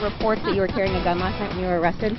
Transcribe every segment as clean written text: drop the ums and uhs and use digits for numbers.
reports that you were carrying a gun last night when you were arrested?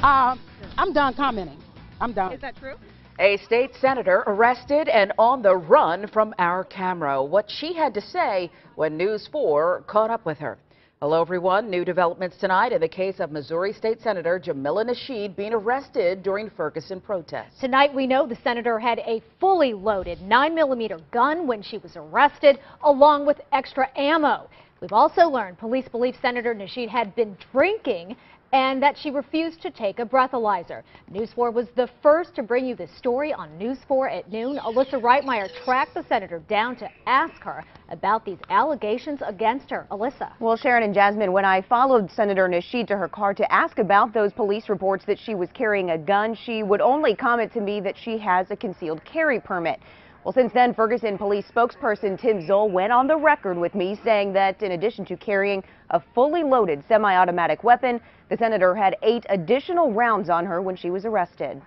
I'm done commenting. I'm done. Is that true? A state senator arrested and on the run from our camera. What she had to say when News 4 caught up with her. Hello, everyone. New developments tonight in the case of Missouri State Senator Jamila Nasheed being arrested during Ferguson protests. Tonight, we know the senator had a fully loaded 9mm gun when she was arrested, along with extra ammo. We've also learned police believe Senator Nasheed had been drinking and that she refused to take a breathalyzer. News 4 was the first to bring you this story on News 4 at noon. Alyssa Reitmeyer tracked the senator down to ask her about these allegations against her. Alyssa. Well, Sharon and Jasmine, when I followed Senator Nasheed to her car to ask about those police reports that she was carrying a gun, she would only comment to me that she has a concealed carry permit. Well, since then, Ferguson police spokesperson Tim Zoll went on the record with me saying that in addition to carrying a fully loaded semi-automatic weapon, the senator had 8 additional rounds on her when she was arrested.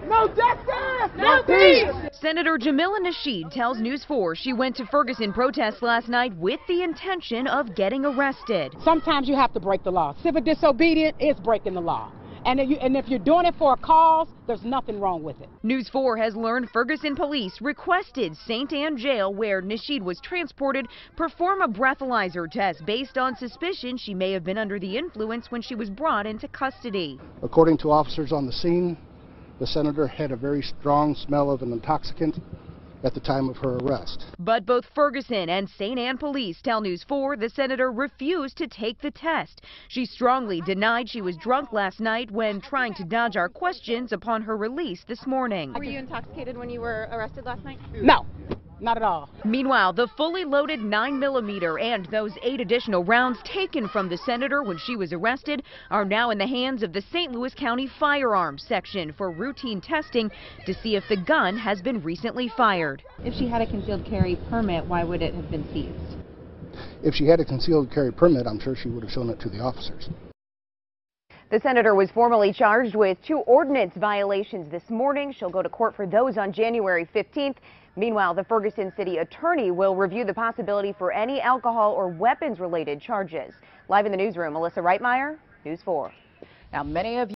No justice! No peace! Senator Jamila Nasheed tells News 4 she went to Ferguson protests last night with the intention of getting arrested. Sometimes you have to break the law. Civil disobedience is breaking the law. And if you're doing it for a cause, there's nothing wrong with it. News 4 has learned Ferguson police requested St. Anne Jail, where Nasheed was transported, perform a breathalyzer test based on suspicion she may have been under the influence when she was brought into custody. According to officers on the scene, the senator had a very strong smell of an intoxicant at the time of her arrest. But both Ferguson and St. Anne police tell News 4 the senator refused to take the test. She strongly denied she was drunk last night when trying to dodge our questions upon her release this morning. Were you intoxicated when you were arrested last night? No, not at all. Meanwhile, the fully loaded 9mm and those 8 additional rounds taken from the senator when she was arrested are now in the hands of the St. Louis County Firearms Section for routine testing to see if the gun has been recently fired. If she had a concealed carry permit, why would it have been seized? If she had a concealed carry permit, I'm sure she would have shown it to the officers. The senator was formally charged with 2 ordinance violations this morning. She'll go to court for those on January 15th. Meanwhile, the Ferguson City Attorney will review the possibility for any alcohol or weapons-related charges. Live in the newsroom, Alyssa Reitmeyer, News 4. Now, many of